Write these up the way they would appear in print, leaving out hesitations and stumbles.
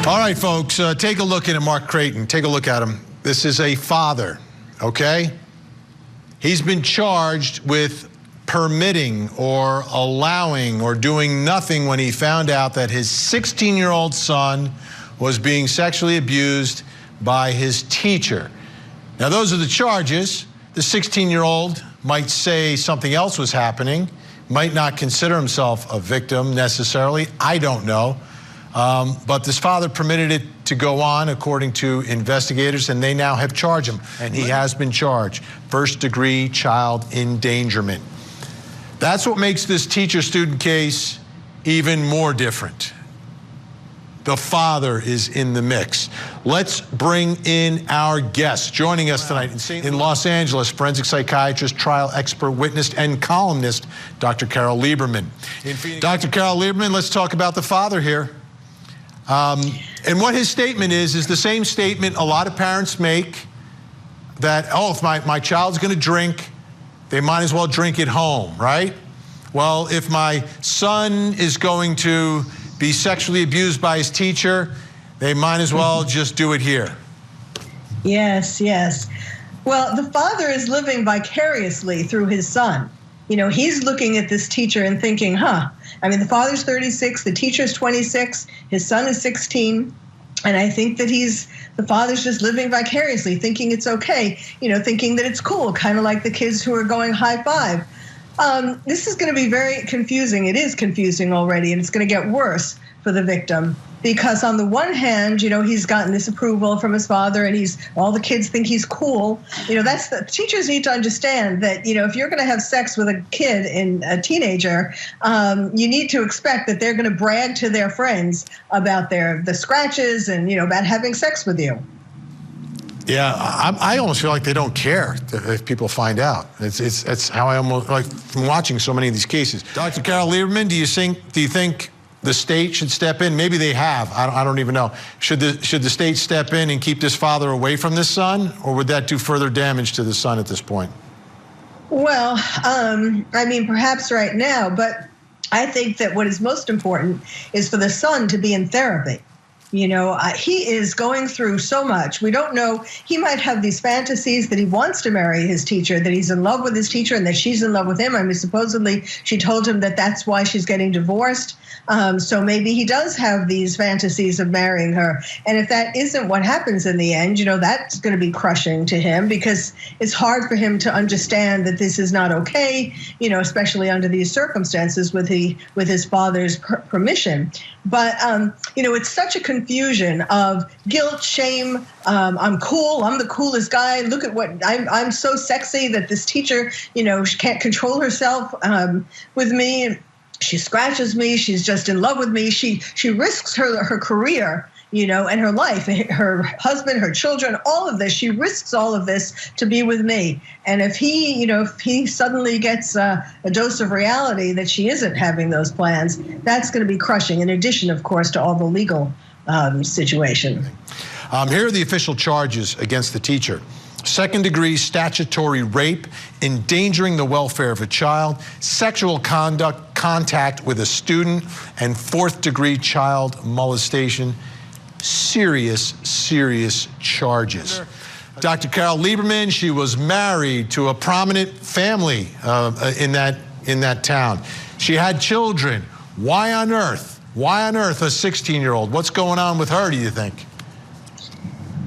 All right, folks, take a look at Mark Creighton. Take a look at him. This is a father, okay? He's been charged with permitting or allowing or doing nothing when he found out that his 16-year-old son was being sexually abused by his teacher. Now, those are the charges. The 16-year-old might say something else was happening, might not consider himself a victim necessarily. I don't know. But this father permitted it to go on, according to investigators, and they now have charged him. And he has been charged. First-degree child endangerment. That's what makes this teacher-student case even more different. The father is in the mix. Let's bring in our guest. Joining us tonight in Los Angeles, forensic psychiatrist, trial expert, witness, and columnist, Dr. Carol Lieberman. Dr. Carol Lieberman, let's talk about the father here. And what his statement is the same statement a lot of parents make, that, oh, if my child's going to drink, they might as well drink at home, right? Well, if my son is going to be sexually abused by his teacher, they might as well just do it here. Yes, yes. Well, the father is living vicariously through his son. You know, he's looking at this teacher and thinking, I mean, the father's 36, the teacher's 26, his son is 16. And I think that the father's just living vicariously, thinking it's okay, you know, thinking that it's cool, kind of like the kids who are going high five. This is going to be very confusing. It is confusing already, and it's going to get worse for the victim. Because on the one hand, you know, he's gotten this approval from his father, and all the kids think he's cool. You know, teachers need to understand that, you know, if you're going to have sex with a kid and a teenager, you need to expect that they're going to brag to their friends about the scratches and, you know, about having sex with you. Yeah, I almost feel like they don't care if people find out. It's how I almost, like, from watching so many of these cases. Dr. Carol Lieberman, do you think the state should step in? Maybe they have. I don't even know. Should the state step in and keep this father away from this son, or would that do further damage to the son at this point? Well, I mean, perhaps right now, but I think that what is most important is for the son to be in therapy. You know, he is going through so much. We don't know. He might have these fantasies that he wants to marry his teacher, that he's in love with his teacher, and that she's in love with him. I mean, supposedly she told him that that's why she's getting divorced. So maybe he does have these fantasies of marrying her. And if that isn't what happens in the end, you know, that's going to be crushing to him, because it's hard for him to understand that this is not okay, you know, especially under these circumstances with his father's permission. But, you know, it's such a confusion of guilt, shame. I'm cool. I'm the coolest guy. Look at what I'm so sexy that this teacher, you know, she can't control herself with me. She scratches me. She's just in love with me. She risks her career, you know, and her life, her husband, her children, all of this. She risks all of this to be with me. And if he suddenly gets a dose of reality that she isn't having those plans, that's going to be crushing, in addition, of course, to all the legal situation. Here are the official charges against the teacher. Second-degree statutory rape, endangering the welfare of a child, sexual contact with a student, and fourth-degree child molestation. Serious, serious charges. Dr. Carol Lieberman, she was married to a prominent family in that town. She had children. Why on earth a 16-year-old? What's going on with her, do you think?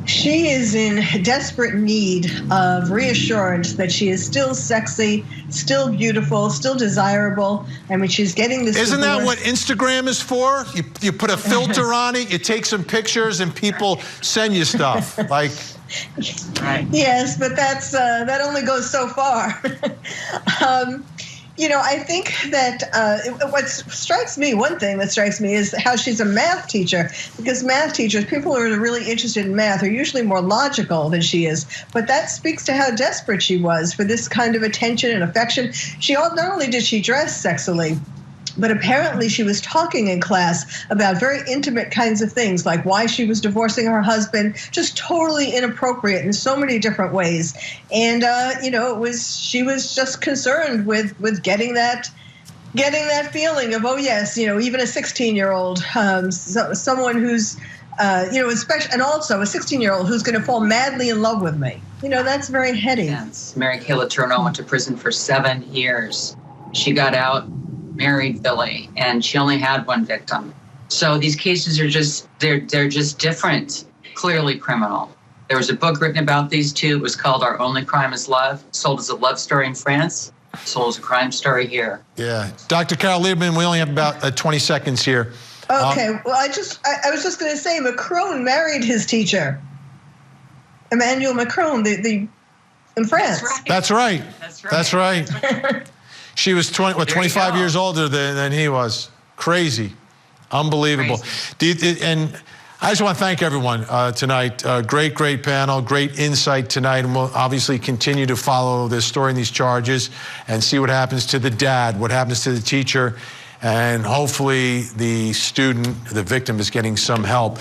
She is in desperate need of reassurance that she is still sexy, still beautiful, still desirable. I mean, she's getting this. Isn't that what Instagram is for? You put a filter on it, you take some pictures, and people send you stuff. Like, right. Yes, but that only goes so far. You know, I think that one thing that strikes me is how she's a math teacher, because math teachers, people who are really interested in math, are usually more logical than she is. But that speaks to how desperate she was for this kind of attention and affection. Not only did she dress sexily, but apparently she was talking in class about very intimate kinds of things, like why she was divorcing her husband, just totally inappropriate in so many different ways. And, you know, she was just concerned with getting that feeling of, oh, yes, you know, even a 16-year-old, someone who's especially, and also a 16-year-old who's going to fall madly in love with me. That's very heady. Yes. Mary Kay Letourneau went to prison for 7 years. She got out, married Billy, and she only had one victim. So these cases are they're just different, clearly criminal. There was a book written about these two. It was called Our Only Crime is Love, sold as a love story in France, sold as a crime story here. Yeah. Dr. Carol Lieberman, we only have about 20 seconds here. Okay, well, I was just going to say, Macron married his teacher, Emmanuel Macron, in France. That's right. That's right. She was 25 years older than he was. Crazy. Unbelievable. And I just want to thank everyone tonight. Great panel, great insight tonight. And we'll obviously continue to follow this story and these charges and see what happens to the dad, what happens to the teacher, and hopefully the student, the victim, is getting some help.